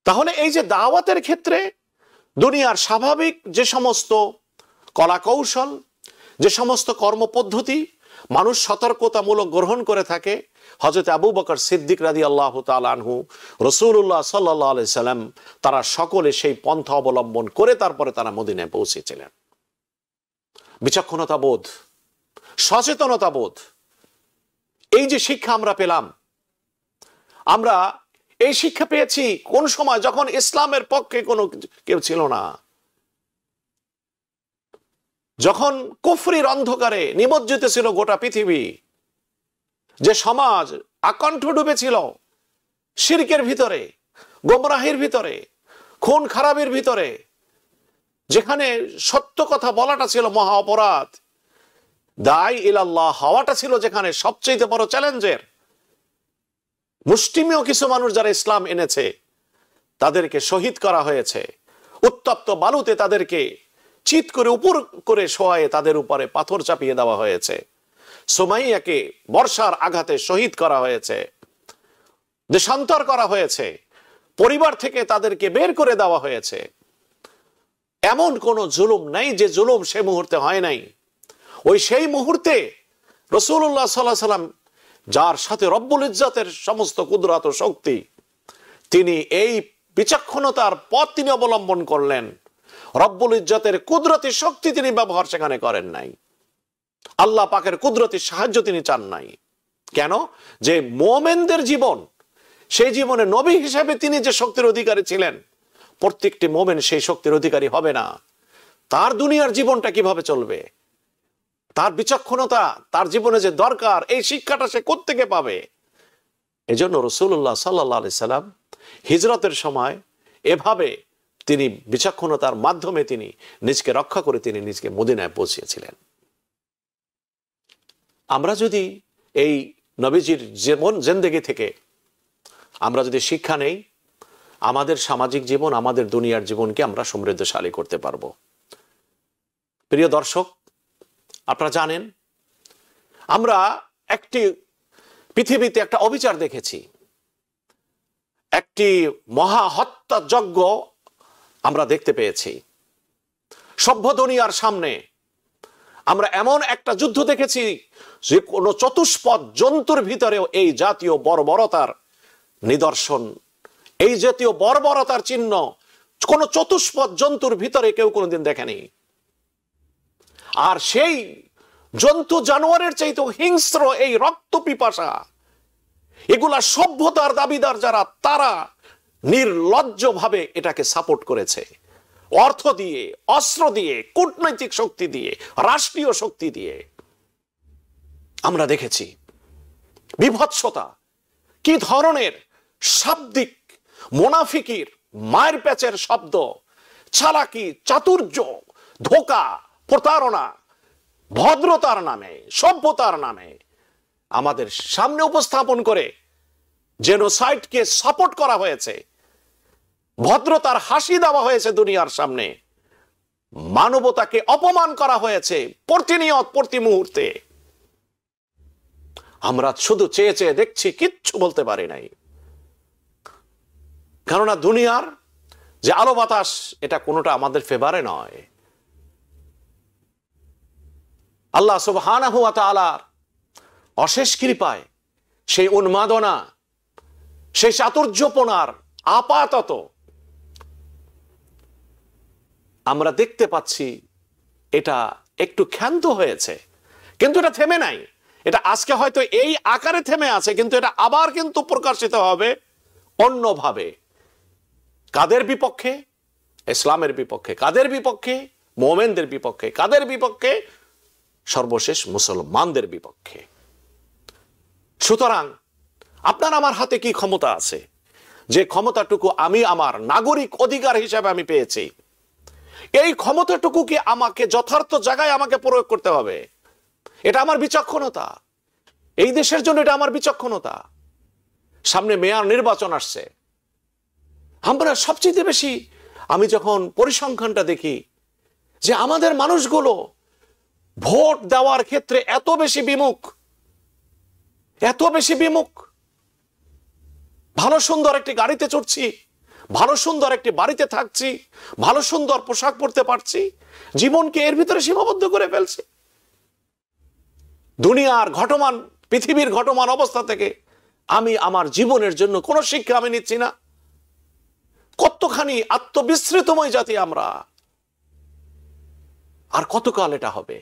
তাহলে এই যে দাওয়াতের ক্ষেত্রে দুনিয়ার স্বাভাবিক যে সমস্ত কলাকৌশল, যে সমস্ত কর্মপদ্ধতি মানুষ সতর্কতামূলক গ্রহণ করে থাকে, হযরত আবু বকর সিদ্দিক রাদিয়াল্লাহু তাআলা আনহু, রাসূলুল্লাহ সাল্লাল্লাহু আলাইহি সাল্লাম, তারা সকলে সেই পন্থা অবলম্বন করে তারপরে তারা মদিনায় পৌঁছেছিলেন। বিচক্ষণতা বোধ, সচেতনতা বোধ, এই যে শিক্ষা আমরা পেলাম, আমরা এই শিক্ষা পেয়েছি কোন সময়? যখন ইসলামের পক্ষে কোনো কেউ ছিল না, যখন কুফরির অন্ধকারে নিমজ্জিত ছিল গোটা পৃথিবী, যে সমাজ আকণ্ঠ ডুবেছিল শিরকের ভিতরে, গোমরাহির ভিতরে, খুন খারাপির ভিতরে, যেখানে সত্য কথা বলাটা ছিল মহা অপরাধ, দাই ইলাল্লাহ হওয়াটা ছিল যেখানে সবচেয়ে বড় চ্যালেঞ্জের। মুষ্টিমেয় কিছু মানুষ যারা ইসলাম এনেছে তাদেরকে শহীদ করা হয়েছে, উত্তপ্ত বালুতে তাদেরকে চিৎ করে উপর করে শোয়ায়ে তাদের উপরে পাথর চাপিয়ে দেওয়া হয়েছে, সুমাইয়াকে বর্ষার আঘাতে শহীদ করা হয়েছে, দেশান্তর করা হয়েছে, পরিবার থেকে তাদেরকে বের করে দেওয়া হয়েছে। এমন কোন জুলুম নাই যে জুলুম সে মুহূর্তে হয় নাই। ওই সেই মুহূর্তে রাসূলুল্লাহ সাল্লাল্লাহু আলাইহি সাল্লাম, যার সাথে রব্বুল ইজ্জতের সমস্ত কুদরত ও শক্তি, তিনি এই বিচক্ষণতার পথ তিনি অবলম্বন করলেন। রব্বুল ইজ্জতের কুদরতি শক্তি তিনি ব্যবহার সেখানে করেন নাই, আল্লাহ পাকের কুদরতি সাহায্য তিনি চান নাই। কেন? যে মুমিনদের জীবন, সেই জীবনে নবী হিসেবে তিনি যে শক্তির অধিকারী ছিলেন, প্রত্যেকটি মুমিন সেই শক্তির অধিকারী হবে না। তার দুনিয়ার জীবনটা কিভাবে চলবে? তার বিচক্ষণতা, তার জীবনে যে দরকার, এই শিক্ষাটা সে কোত্থেকে পাবে? এজন্য রাসূলুল্লাহ সাল্লাল্লাহু আলাইহি সাল্লাম হিজরতের সময় এভাবে তিনি বিচক্ষণতার মাধ্যমে তিনি নিজকে রক্ষা করে তিনি নিজকে মদিনায় পৌঁছেছিলেন। আমরা যদি এই নবীজির জীবন জিন্দেগি থেকে আমরা যদি শিক্ষা নেই, আমাদের সামাজিক জীবন, আমাদের দুনিয়ার জীবনকে আমরা সমৃদ্ধশালী করতে পারবো। প্রিয় দর্শক, আপনারা জানেন আমরা একটি পৃথিবীতে একটা অবিচার দেখেছি, একটি মহা হত্যাযজ্ঞ আমরা দেখতে পেয়েছি। সভ্য দুনিয়ার সামনে আমরা এমন একটা যুদ্ধ দেখেছি যে কোনো চতুষ্পদ জন্তুর ভিতরেও এই জাতীয় বর্বরতার নিদর্শন, এই জাতীয় বর্বরতার চিহ্ন কোন চতুষ্পদ জন্তুর ভিতরে কেউ কোনোদিন দেখেনি। আর সেই জন্তু জানোয়ারের চাইতেও হিংস্র এই রক্ত পিপাসা, এগুলা সভ্যতার দাবিদার যারা, তারা নির্লজ্জভাবে এটাকে সাপোর্ট করেছে, অর্থ দিয়ে, অস্ত্র দিয়ে, কূটনৈতিক শক্তি দিয়ে, রাষ্ট্রীয় শক্তি দিয়ে। আমরা দেখেছি বিভৎসতা, কি ধরনের শাব্দিক মুনাফিকির মায়ের প্যাচের শব্দ, চালাকি, চাতুর্য, ধোঁকা, প্রতারণা, ভদ্রতার নামে, সভ্যতার নামে আমাদের সামনে উপস্থাপন করে জেনোসাইডকে সাপোর্ট করা হয়েছে, ভদ্রতার হাসি দেওয়া হয়েছে দুনিয়ার সামনে, মানবতাকে অপমান করা হয়েছে প্রতিনিয়ত, প্রতি মুহূর্তে। আমরা শুধু চেয়ে চেয়ে দেখছি, কিচ্ছু বলতে পারি নাই। কেননা দুনিয়ার যে আলো বাতাস, এটা কোনোটা আমাদের ফেভারে নয়। আল্লাহ সুবহানাহু ওয়া তাআলার অশেষ কৃপায় সেই উন্মাদনা, সেই চাতুর্যপনার আপাতত আমরা দেখতে পাচ্ছি এটা একটু ক্ষান্ত হয়েছে, কিন্তু এটা থেমে নাই। এটা আজকে হয়তো এই আকারে থেমে আছে, কিন্তু এটা আবার কিন্তু প্রকাশিত হবে অন্যভাবে। কাদের বিপক্ষে? ইসলামের বিপক্ষে। কাদের বিপক্ষে? মুমিনদের বিপক্ষে। কাদের বিপক্ষে? সর্বশেষ মুসলমানদের বিপক্ষে। সুতরাং আপনার আমার হাতে কি ক্ষমতা আছে? যে ক্ষমতাটুকু আমি আমার নাগরিক অধিকার হিসেবে আমি পেয়েছি, এই ক্ষমতাটুকু কি আমাকে যথার্থ জায়গায় আমাকে প্রয়োগ করতে হবে। এটা আমার বিচক্ষণতা, এই দেশের জন্য এটা আমার বিচক্ষণতা। সামনে মেয়র নির্বাচন আসছে, আমরা সবচেয়ে বেশি, আমি যখন পরিসংখ্যানটা দেখি যে আমাদের মানুষগুলো ভোট দেওয়ার ক্ষেত্রে এত বেশি বিমুখ, এত বেশি বিমুখ। ভালো সুন্দর একটি গাড়িতে চড়ছি, ভালো সুন্দর একটি বাড়িতে থাকছি, ভালো সুন্দর পোশাক পরতে পারছি, জীবনকে এর ভিতরে সীমাবদ্ধ করে ফেলছি। দুনিয়ার ঘটমান পৃথিবীর ঘটমান অবস্থা থেকে আমি আমার জীবনের জন্য কোনো শিক্ষা আমি নিচ্ছি না? কতখানি আত্মবিস্মৃতময় জাতি আমরা, আর কতকাল এটা হবে?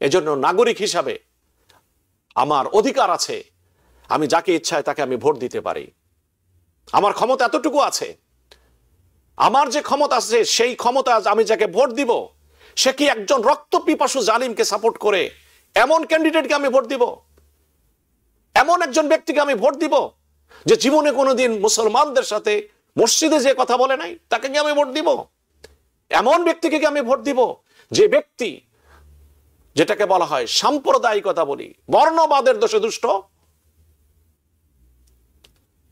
এজন্য নাগরিক হিসাবে আমার অধিকার আছে, আমি যাকে ইচ্ছায় তাকে আমি ভোট দিতে পারি। আমার ক্ষমতা এতটুকু আছে, আমার যে ক্ষমতা আছে সেই ক্ষমতা আমি যাকে ভোট দিব সে কি একজন রক্ত পিপাসু জালিমকে সাপোর্ট করে এমন ক্যান্ডিডেটকে আমি ভোট দিব? এমন একজন ব্যক্তিকে আমি ভোট দিব যে জীবনে কোনোদিন মুসলমানদের সাথে মসজিদে যে কথা বলে নাই, তাকে কি আমি ভোট দিব? এমন ব্যক্তিকে কি আমি ভোট দিব যে ব্যক্তি, যেটাকে বলা হয় সাম্প্রদায়িকতা বলি, বর্ণবাদের দোষে দুষ্ট?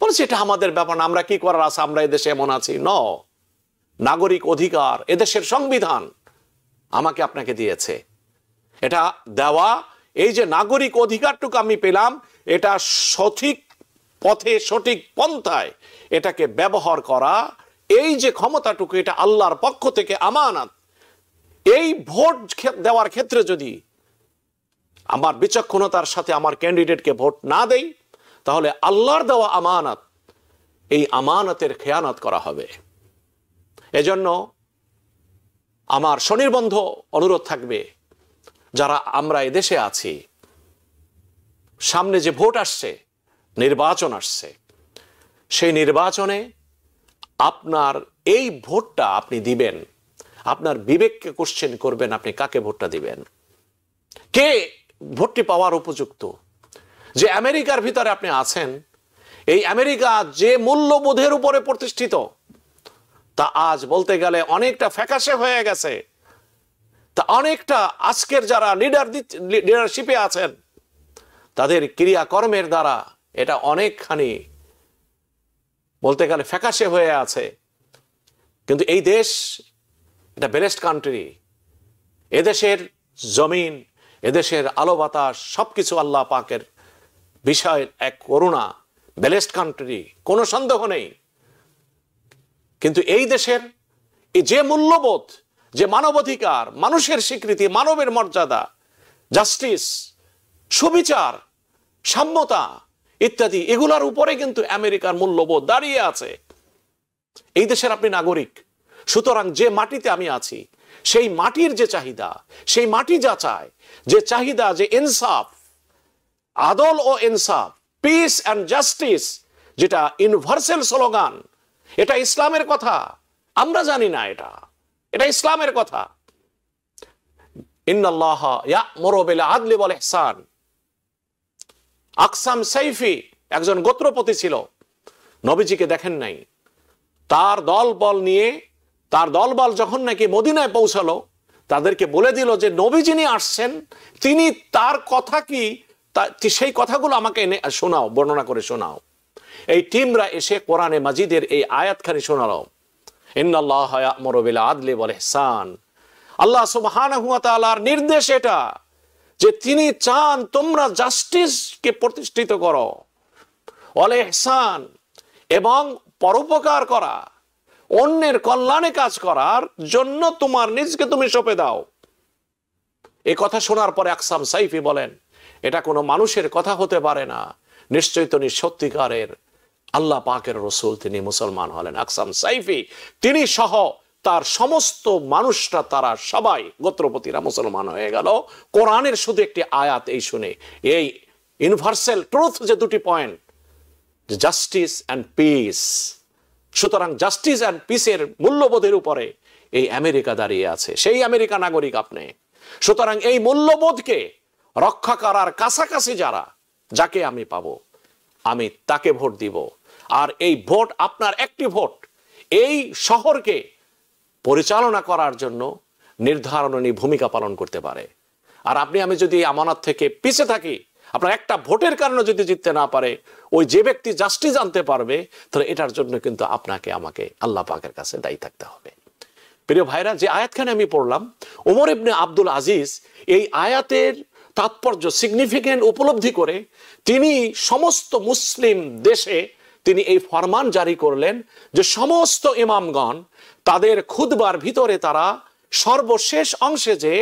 বলছি এটা আমাদের ব্যাপার না, আমরা কি করার আছে, আমরা এদেশে এমন আছি। নাগরিক অধিকার এদেশের সংবিধান আমাকে আপনাকে দিয়েছে। এটা দেওয়া, এই যে নাগরিক অধিকারটুকু আমি পেলাম, এটা সঠিক পথে সঠিক পন্থায় এটাকে ব্যবহার করা, এই যে ক্ষমতাটুকু, এটা আল্লাহর পক্ষ থেকে আমানত। এই ভোট দেওয়ার ক্ষেত্রে যদি আমার বিচক্ষণতার সাথে আমার ক্যান্ডিডেটকে ভোট না দেই, তাহলে আল্লাহর দেওয়া আমানত, এই আমানতের খেয়ানত করা হবে। এজন্য আমার স্বনির্বন্ধ অনুরোধ থাকবে, যারা আমরা এদেশে আছি, সামনে যে ভোট আসছে, নির্বাচন আসছে, সেই নির্বাচনে আপনার এই ভোটটা আপনি দিবেন, আপনার বিবেককে কোশ্চেন করবেন, আপনি কাকে ভোটটা দিবেন, কে ভোটটি পাওয়ার উপযুক্ত। যে আমেরিকার ভিতরে আপনি আছেন, এই আমেরিকা যে মূল্যবোধের উপরে প্রতিষ্ঠিত, তা আজ বলতে গেলে অনেকটা ফ্যাকাশে হয়ে গেছে। তা অনেকটা আজকের যারা লিডারশিপে আছেন, তাদের ক্রিয়াকর্মের দ্বারা এটা অনেকখানি বলতে গেলে ফ্যাকাশে হয়ে আছে। কিন্তু এই দেশ এটা ব্লেসড কান্ট্রি, এদেশের জমিন, এদেশের আলো বাতাস সবকিছু আল্লাহ পাকের বিষয়, এক করুণা, ব্লেসড কান্ট্রি, কোনো সন্দেহ নেই। কিন্তু এই দেশের এই যে মূল্যবোধ, যে মানবাধিকার, মানুষের স্বীকৃতি, মানবের মর্যাদা, জাস্টিস, সুবিচার, সাম্যতা ইত্যাদি, এগুলার উপরে কিন্তু আমেরিকার মূল্যবোধ দাঁড়িয়ে আছে। এই দেশের আপনি নাগরিক, সুতরাং যে মাটিতে আমি আছি, সেই মাটির যে চাহিদা, সেই মাটি যা চায়, যে চাহিদা, যে ইনসাফ, আদল ও ইনসাফ, পিস অ্যান্ড জাস্টিস, যেটা ইউনিভার্সাল স্লোগান, এটা ইসলামের কথা। আমরা জানি না এটা ইসলামের কথা। ইন্নাল্লাহ ইয়া'মুরু বিল আদলি ওয়াল ইহসান। আকসাম সাইফি একজন গোত্রপতি ছিল, নবীজিকে দেখেন নাই। তার দলবল যখন নাকি মদিনায় পৌঁছালো, তাদেরকে বলে দিল যে নবী যিনি আসছেন, তিনি তার কথা কি, সেই কথাগুলো আমাকে এনে শোনাও, বর্ণনা করে শোনাও। এই টিমরা এসে কোরআনে মাজিদের এই আয়াতখানি শোনালো, ইন্নাল্লাহ ইয়া'মুরু বিল আদলি ওয়াল ইহসান। আল্লাহ সুবহানাহু ওয়া তাআলার নির্দেশ এটা, যে তিনি চান তোমরা জাস্টিসকে প্রতিষ্ঠিত করো, ওয়াল ইহসান, এবং পরোপকার করা, অন্যের কল্যাণে কাজ করার জন্য তোমার নিজকে তুমি সঁপে দাও। এই কথা শোনার পরে আকসাম সাইফি বলেন, এটা কোনো মানুষের কথা হতে পারে না, নিশ্চয়ই তিনি সত্যিকারের আল্লাহ পাকের রসুল, তিনি মুসলমান হলেন। আকসাম সাইফি, তিনি সহ তার সমস্ত মানুষরা, তারা সবাই গোত্রপতিরা মুসলমান হয়ে গেল। কোরআনের শুধু একটি আয়াত এই শুনে, এই ইউনিভার্সাল ট্রুথ, যে দুটি পয়েন্ট, জাস্টিস অ্যান্ড পিস। সুতরাং জাস্টিস অ্যান্ড পিসের মূল্যবোধের উপরে এই আমেরিকা দাঁড়িয়ে আছে, সেই আমেরিকা নাগরিক আপনি। সুতরাং এই মূল্যবোধকে রক্ষা করার কাছাকাছি যাকে আমি পাবো, আমি তাকে ভোট দিব। আর এই ভোট আপনার একটি ভোট এই শহরকে পরিচালনা করার জন্য নির্ধারণী ভূমিকা পালন করতে পারে। আর আপনি আমি যদি আমানত থেকে পিছে থাকি, আপনার একটা ভোটের কারণে যদি জিততে না পারে, ওই যে ব্যক্তি জাস্টিস আনতে পারবে, তাহলে এটার জন্য কিন্তু আপনাকে আমাকে আল্লাহ পাকের কাছে দায়ী থাকতে হবে। প্রিয় ভাইরা, যে আয়াতখানে আমি পড়লাম, ওমর ইবনে আব্দুল আজিজ এই আয়াতের তাৎপর্য সিগনিফিকেন্ট উপলব্ধি করে তিনি সমস্ত মুসলিম দেশে তিনি এই ফরমান জারি করলেন যে সমস্ত ইমামগণ তাদের খুতবার ভিতরে তারা সর্বশেষ অংশে যে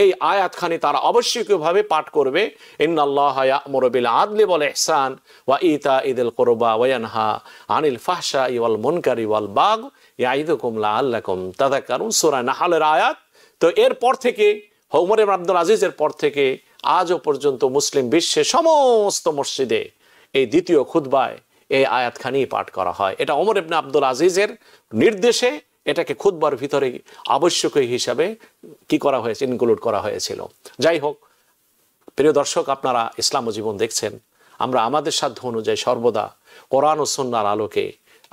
এই আয়াতখানি তারা আবশ্যকীয়ভাবে পাঠ করবে। ইন্নাল্লাহা ইয়া'মুরু বিল আদলি ওয়াল ইহসান ওয়া ইতাইযিল কুরবা ওয়া ইয়ানহা আনিল ফাহশাই ওয়াল মুনকারি ওয়াল বাগই ইয়াইদুকুম লাআল্লাকুম তাযাক্কারুন, সূরা নাহলের আয়াত। তো এরপর থেকে ওমর ইবনে আব্দুল আজিজের পর থেকে আজও পর্যন্ত মুসলিম বিশ্বে সমস্ত মসজিদে এই দ্বিতীয় খুতবায় এই আয়াতখানি পাঠ করা হয়। এটা ওমর ইবনে আব্দুল আজিজের নির্দেশে এটাকে খুতবার ভিতরে আবশ্যকীয় হিসাবে কি করা হয়েছে, ইনক্লুড করা হয়েছিল। যাই হোক, প্রিয় দর্শক, আপনারা ইসলাম ও জীবন দেখছেন। আমরা আমাদের সাধ্য অনুযায়ী সর্বদা কোরআন ও সুন্নাহর আলোকে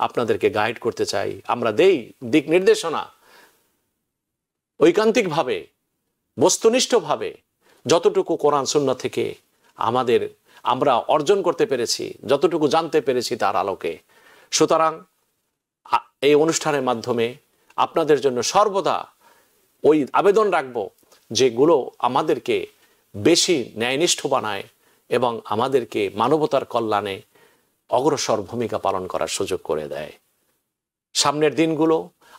আপনাদেরকে গাইড করতে চাই। আমরা দেই দিক নির্দেশনা ঐকান্তিকভাবে, বস্তুনিষ্ঠভাবে, যতটুকু কোরআন সুন্নাহ থেকে আমরা অর্জন করতে পেরেছি, যতটুকু জানতে পেরেছি তার আলোকে। সুতরাং এই অনুষ্ঠানের মাধ্যমে আপনাদের জন্য সর্বদা ওই আবেদন রাখব যেগুলো আমাদেরকে বেশি ন্যায়নিষ্ঠ বানায় এবং আমাদেরকে মানবতার কল্যাণে অগ্রসর ভূমিকা পালন করার সুযোগ করে দেয়। সামনের দিনগুলো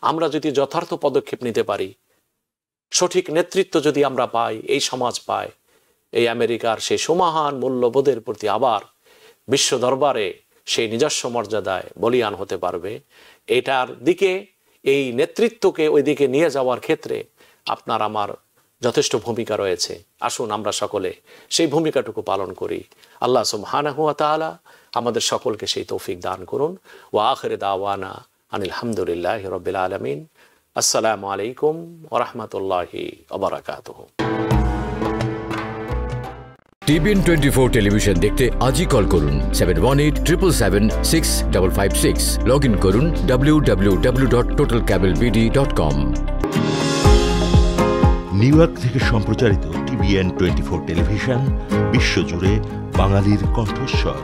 আমরা যদি যথার্থ পদক্ষেপ নিতে পারি, সঠিক নেতৃত্ব যদি আমরা পাই, এই সমাজ পায়, এই আমেরিকার সেই সুমহান মূল্যবোধের প্রতি আবার বিশ্ব দরবারে সেই নিজস্ব মর্যাদায় বলিয়ান হতে পারবে। এটার দিকে, এই নেতৃত্বকে ওই দিকে নিয়ে যাওয়ার ক্ষেত্রে আপনার আমার যথেষ্ট ভূমিকা রয়েছে। আসুন আমরা সকলে সেই ভূমিকাটুকু পালন করি। আল্লাহ সুবহানাহু ওয়া তাআলা আমাদের সকলকে সেই তৌফিক দান করুন। ওয়া আখিরু দাওয়ানা আনিল হামদুলিল্লাহি রাব্বিল আলামিন। আসসালামু আলাইকুম ওয়া রাহমাতুল্লাহি ওয়া বারাকাতুহু। TBN 24 টেলিভিশন দেখতে আজই কল করুন 7187776556। লগ ইন করুন www.totalcablebd.com। নিউ ইয়র্ক থেকে সম্প্রচারিত TBN 24 টেলিভিশন বিশ্বজুড়ে বাঙালির কণ্ঠস্বর।